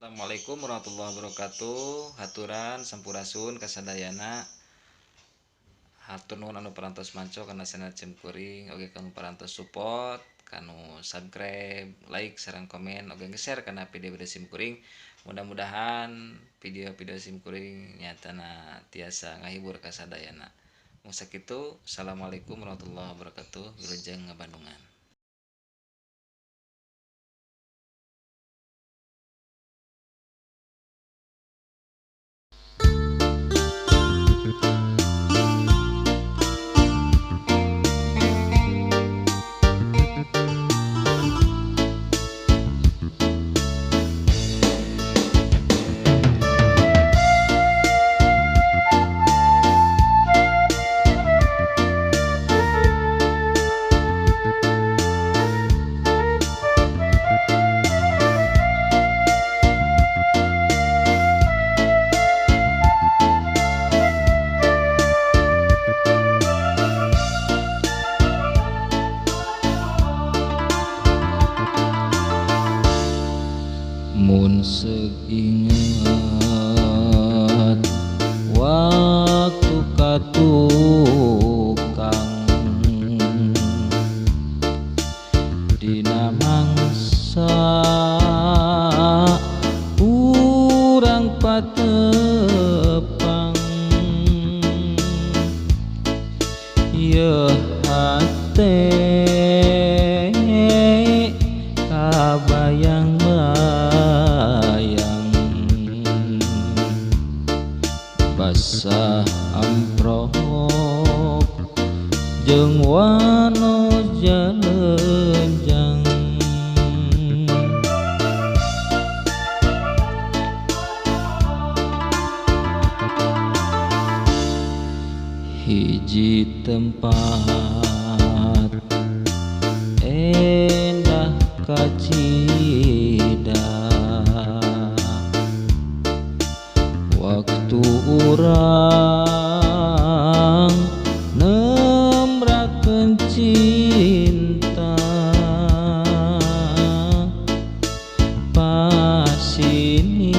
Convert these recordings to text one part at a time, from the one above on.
Assalamualaikum warahmatullahi wabarakatuh. Haturan sampurasun kasadayana. Hatur nuhun anu parantos manco kana channel Cimkuring, oge kanu parantos support, kanu subscribe, like, sareng komen, oge nge-share kana video-video Cimkuring. Mudah-mudahan video-video Cimkuring nyatana tiasa ngahibur kasadayana. Mung sakitu, assalamualaikum warahmatullahi wabarakatuh. Wilujeng ngabandungan. Mun seingat waktu katukang dina mangsa urang patepang yeuh hate kabayang basah amprok jeung wano jalenjang hiji tempat endah kacida waktu urang nembrakeun cinta pasini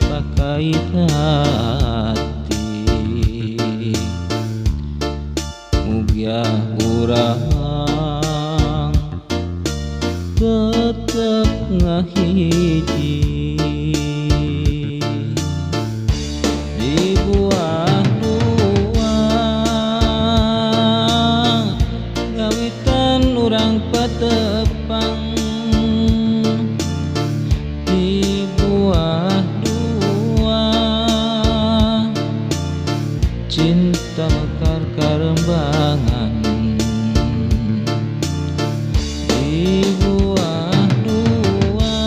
pakait hati mugia urang tetep ngahiji di buah dua gawitan urang patepang di buah dua cinta mekar karembangan di buah dua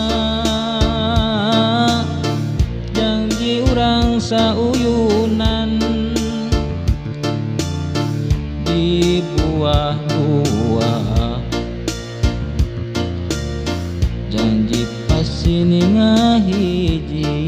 janji urang sauyunan di buah dua janji pasini ngahiji.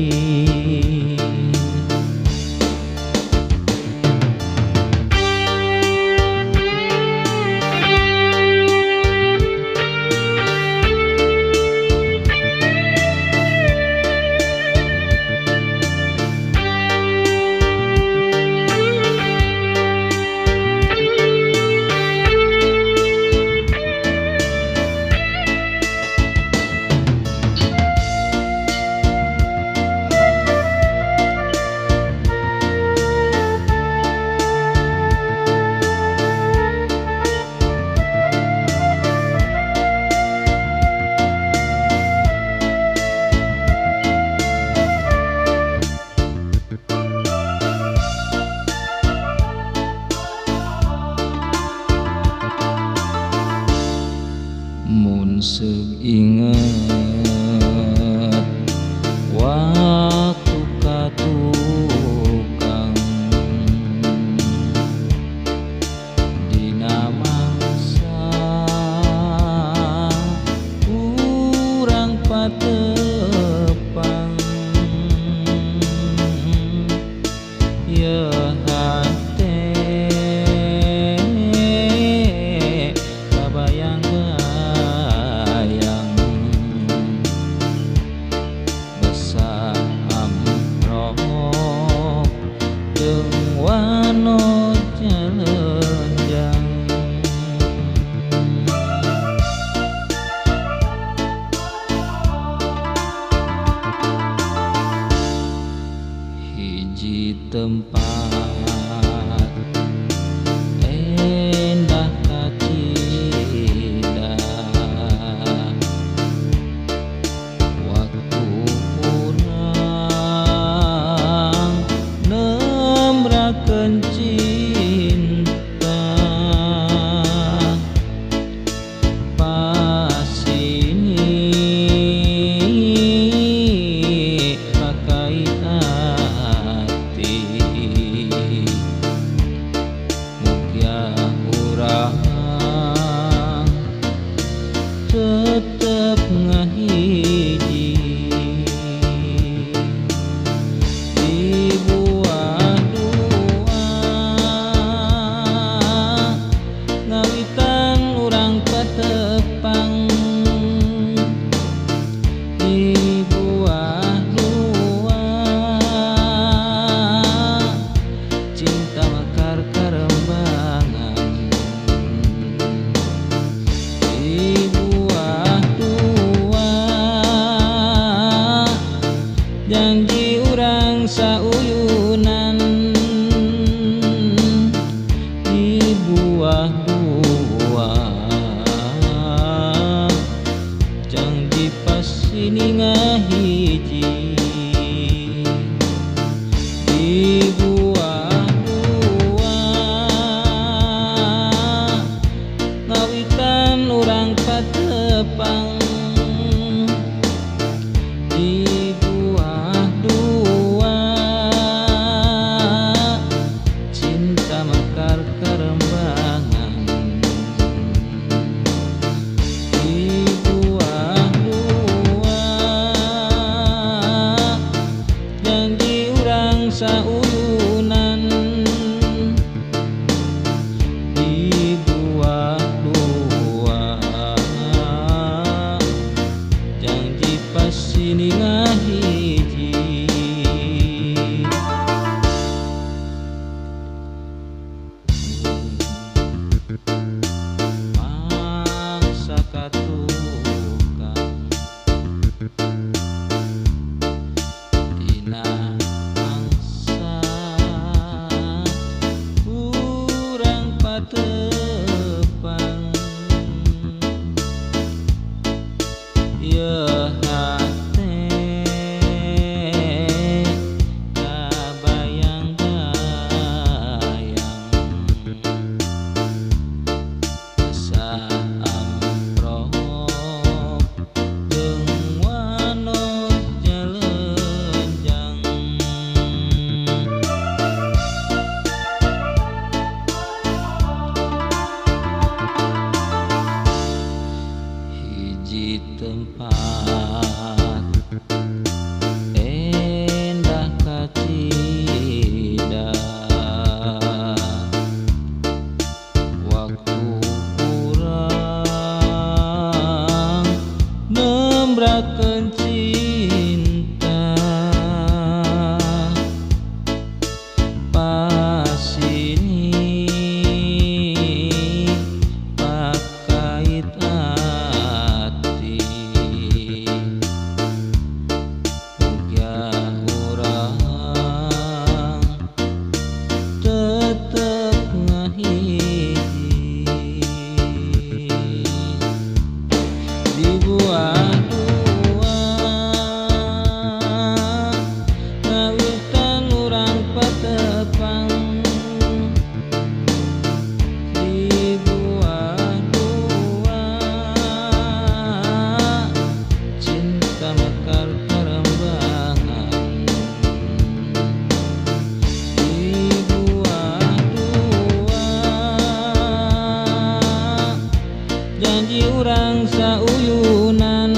Mun seingat waktu katukang dina mangsa urang patepang yeuh hate kabayang tempat endah kacida waktu urang nembrakeun cinta pasini pakai hati mugia urang tetep ngahiji di buah dua ngawitan urang patepang di buah dua cinta mekar karembangan di buah dua janji urang sauyunan di buah dua janji pasini ngahiji di buah dua ngawitan urang patepang di buah dua cinta mekar karembangan di buah dua janji urang sauyunan di buah dua janji pasini ngahiji mangsa katukang dina mangsa urang patepang ye hate kabayang-bayang asa amprop jeung wanos jalenjang hiji tempat endah kacida waktu urang nembrakeun cinta pasini pakai hati mugia urang tetep ngahiji di buah dua ngawitan urang patepang di buah dua cinta mekar karembangan di buah dua janji urang sauyunan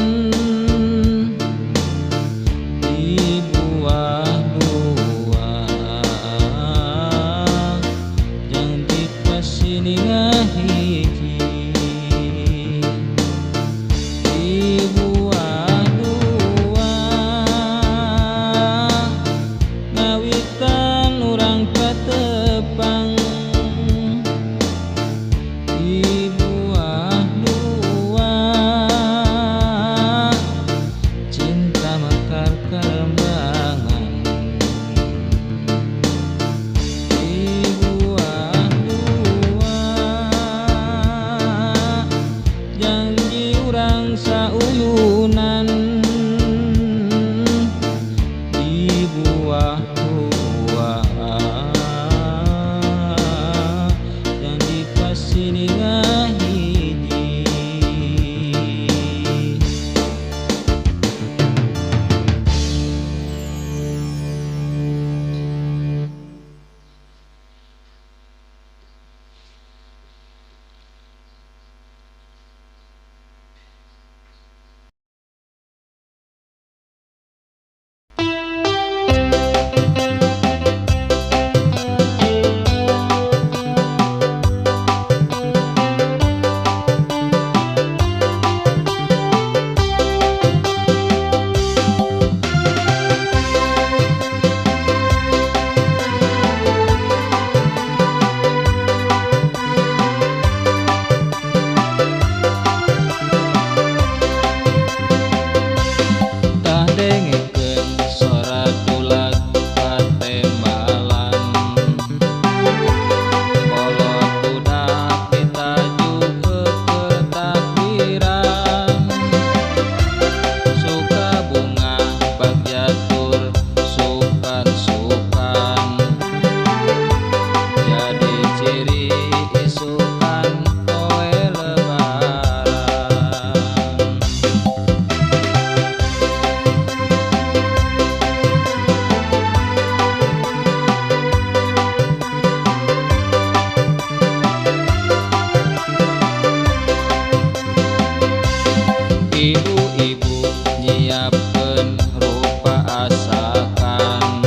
Ibu-ibu nyiapkeun rupa asakan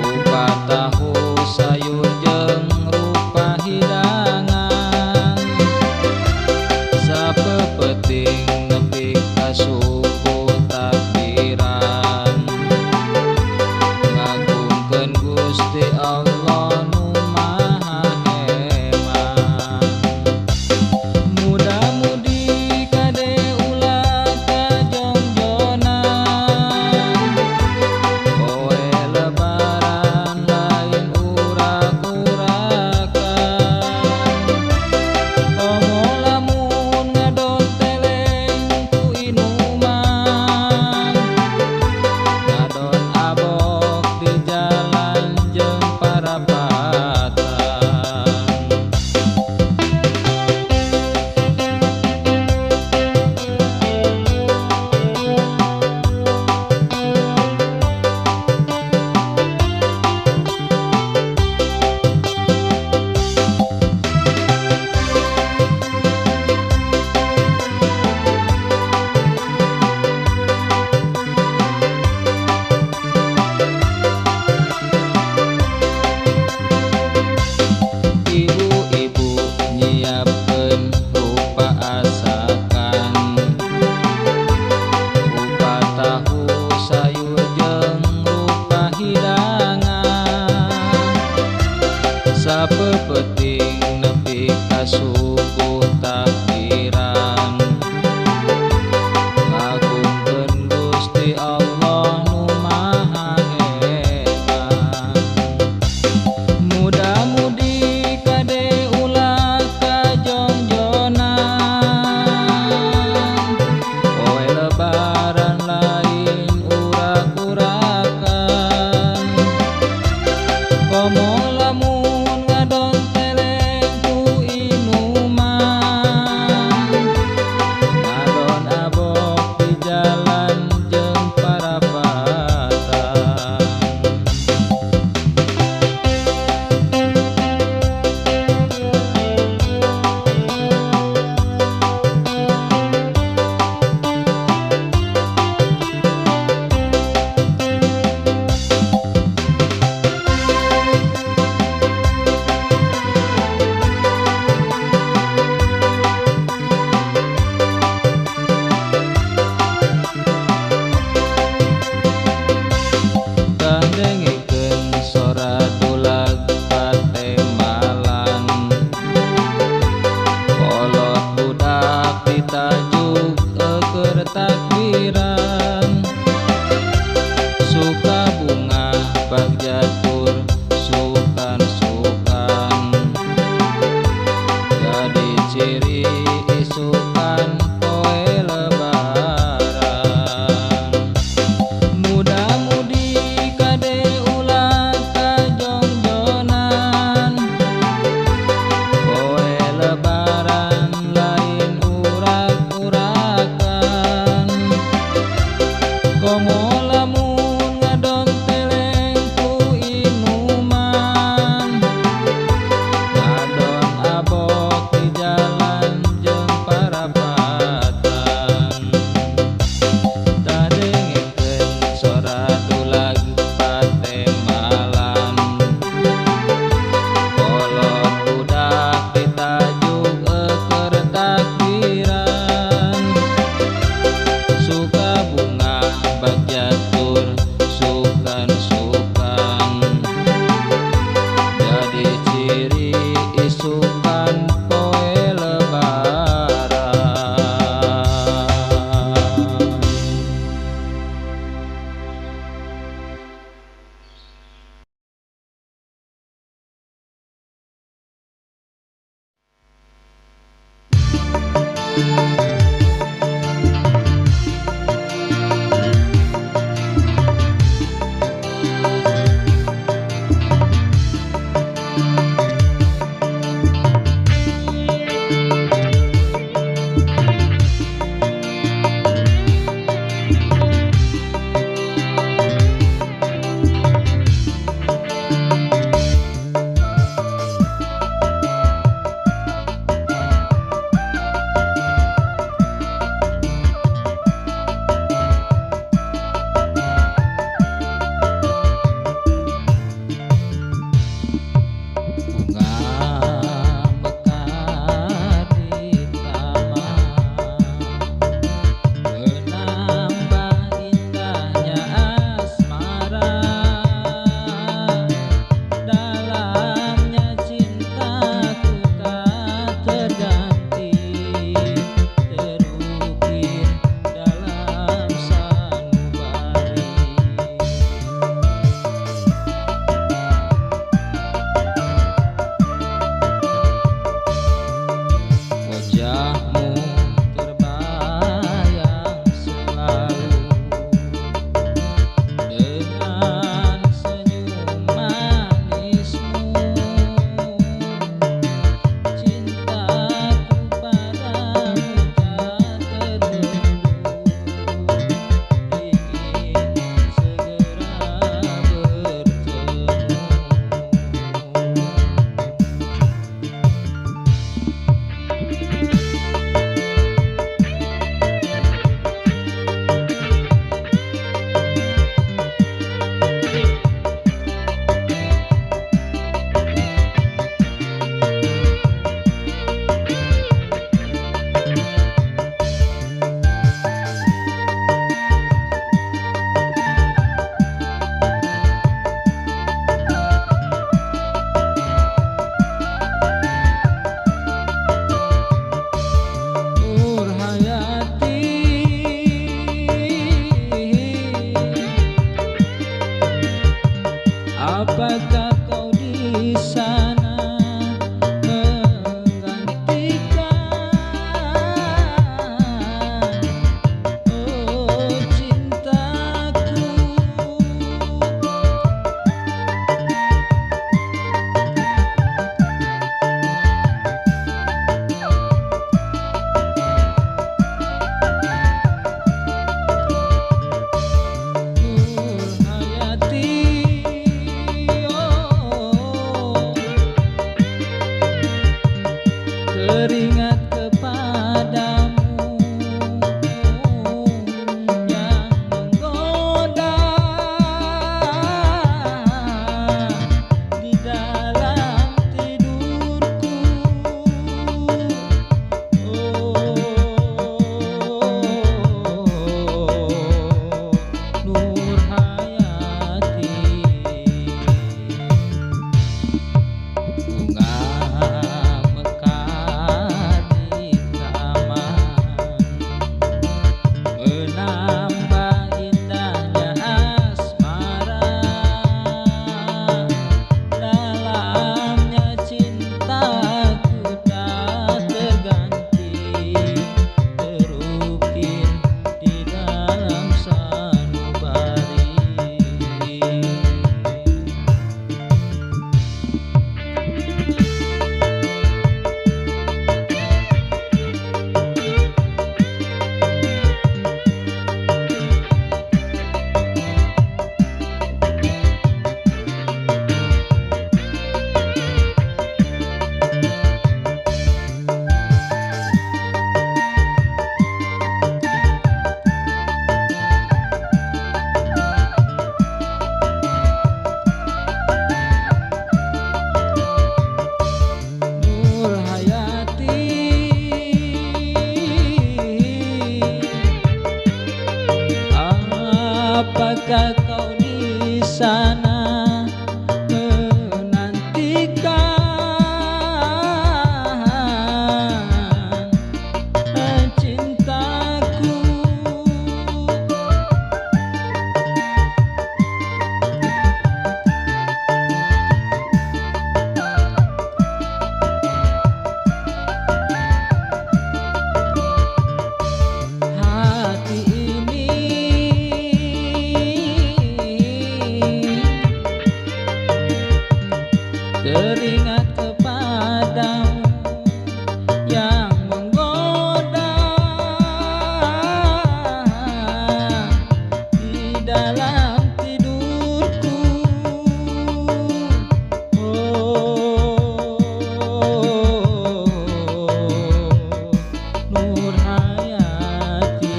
rupa tahu sayur jeung rupa hidangan sapeupeting nepi ka suku takbiran ngagungkeun Gusti Allah nu Maha Heman. Muda-mudi kade ulah kajongjonan poe lebaran lain urak-urakan komo lamun ngadon teleng ku inuman ngadon abok di jalan jeung parapatan. Ibu-ibu nyiapkeun rupa asakan rupa tahu sayur jeung rupa hidangan sapeupeting nepi ka subuh takbiran ngagungkeun Gusti Allah nu Maha Heman. Muda-mudi kade ulah kajongjonan poe lebaran lain urak-urakan komo lamun ngadon teleng ku inuman ngadon abok di jalan jeung parapatan. Kandengikeun sora dulag patemalan kolot budak ditajuk keur takbiran suka bunga bagjatur sukan-sukan jadi ciri isukan poe lebaran. Muda-mudi kade ulah kajongjonan poe lebaran lain urak-urakan jika kau di sana menantikan cintaku. Hati ini teringat kepadamu yang menggoda di dalam tidurku. Oh, Nur Hayati,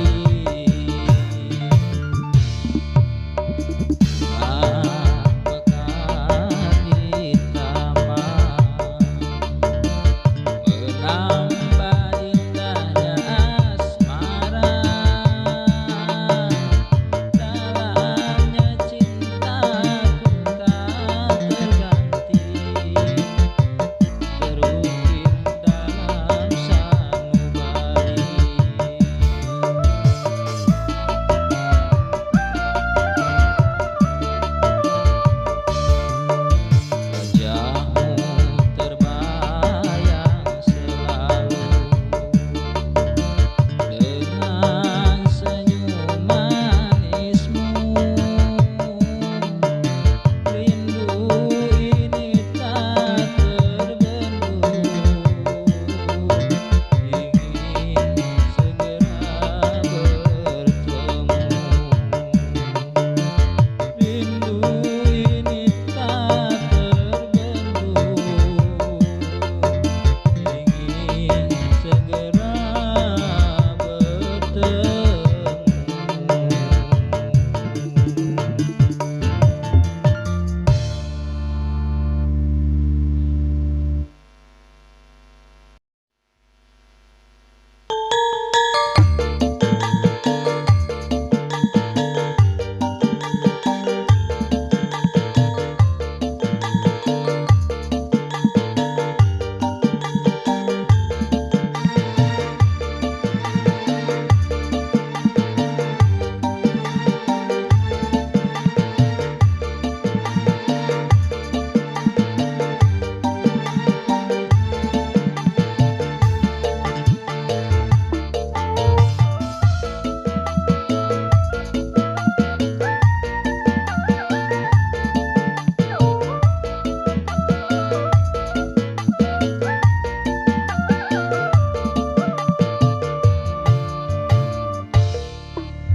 apakah ditambah menambah indahnya asmara, dalamnya cintaku tak terganti, terukir dalam sanubari. Wajahmu terbayang selalu dengan senyum manismu. Rindu ini tak terbendung, ingin segera bertemu. Rindu ini tak terbendung, ingin segera bertemu.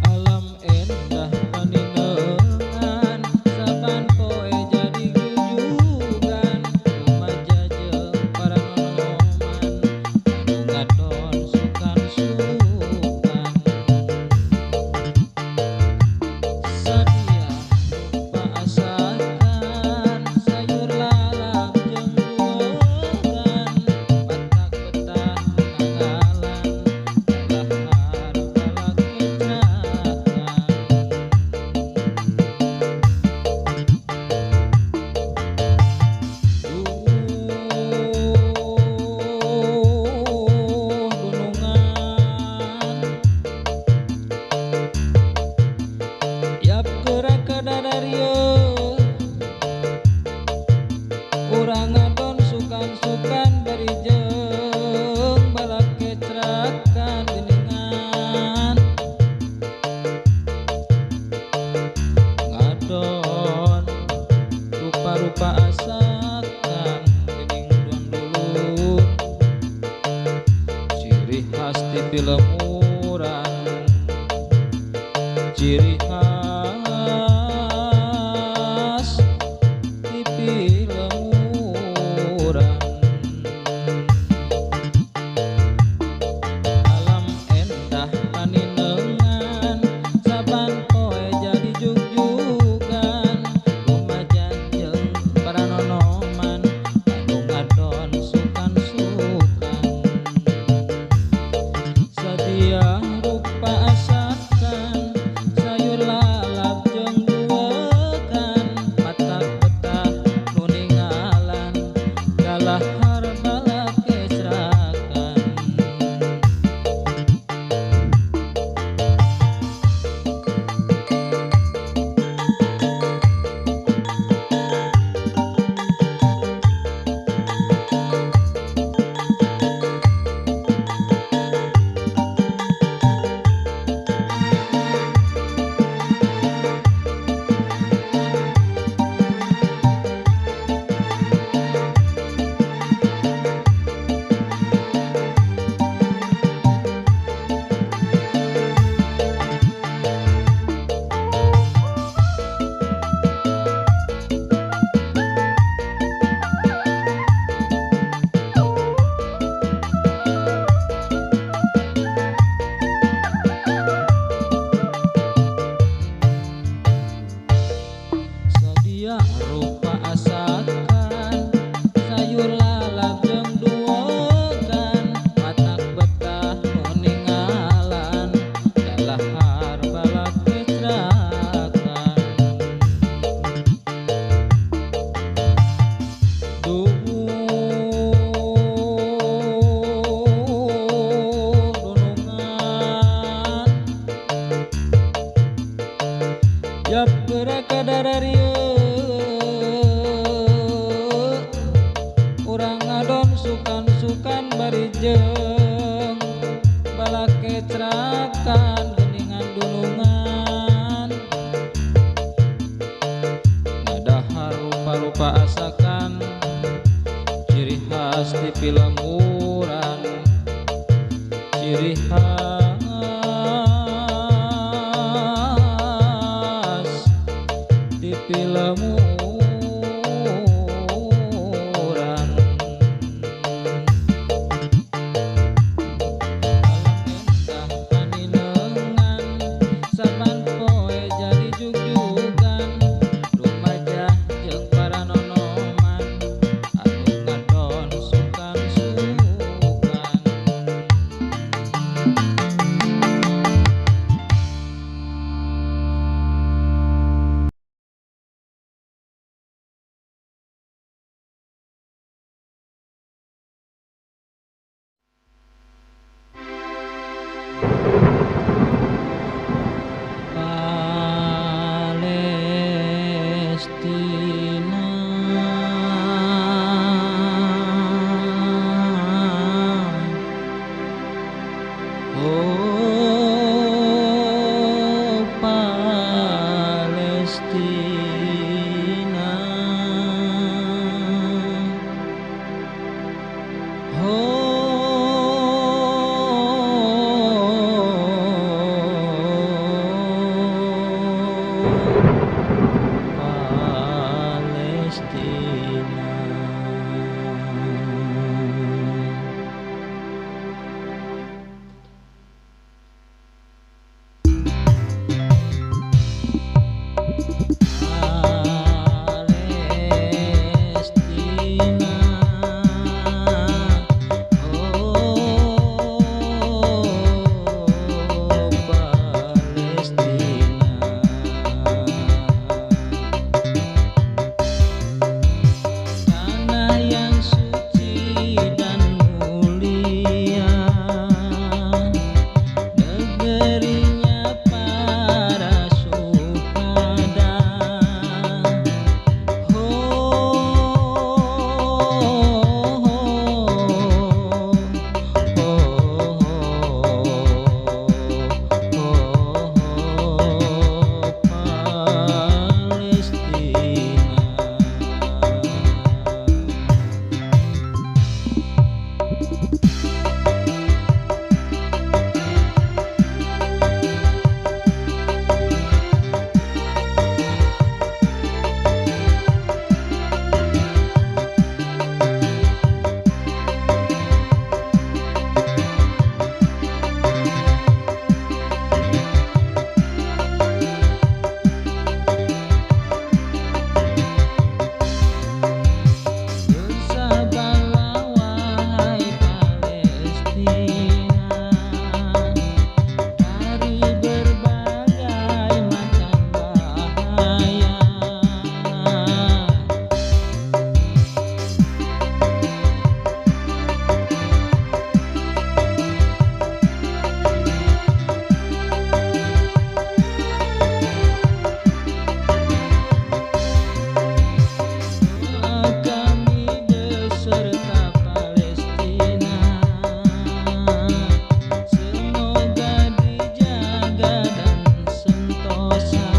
Alam endah paninengan, saban poe jadi jujugan, rumaja jeung para nonoman, anu ngadon sukan-sukan. Sadia rupa asakan, sayur lalap jeung buegan, batak betah nanggalan, dahar balak kecakan. Gunungan yap gerak ke dadarieu, urang ngadon sukan-sukan bari jeung balak kecrakan geuningan. Ngadon rupa-rupa asakan geuning duang dulur, ciri khas ti pilemuran, ciri khas ti pilemuran. Alam endah paninengan, saban poe jadi jug-jugan, rumaja jeung para nonoman, anu ngadon sukan-sukan. Sadia rupa asakan, sayur lalap Yap geraka dararieu urang ngadon sukan-sukan barijeng balake cerakan geningan dunungan ngadahar rupa-rupa asakan ciri khas ti pilemuran ciri khas ti pilemuran alam entah paninengan saban poe jadi jug-jugan rumajah jeung paranonoman anu ngadon sukan-sukan. Palestina oh Palestina Palestina. Palestina oh Palestina tanah yang suci dan mulia negerinya para syuhada bersabarlah wahai Palestina dari berbagai macam bahaya kami beserta Palestina semoga dijaga dan sentosa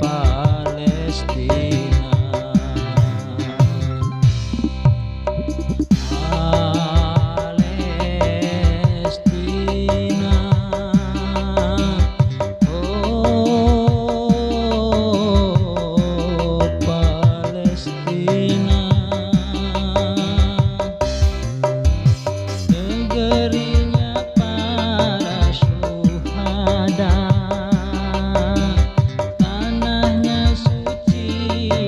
Palestina oh Palestina negerinya para syuhada tanahnya suci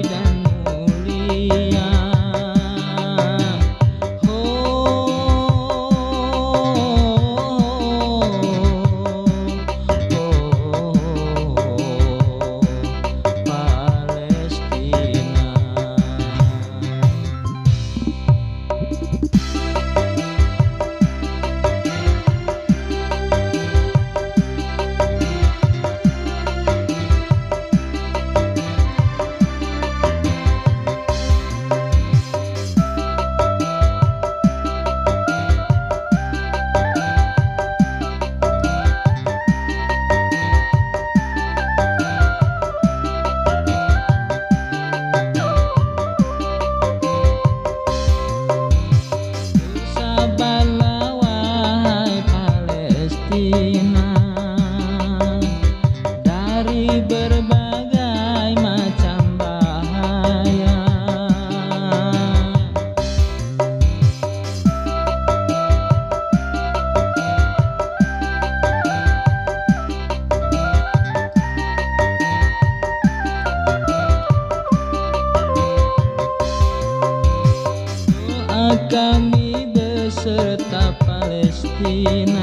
Palestina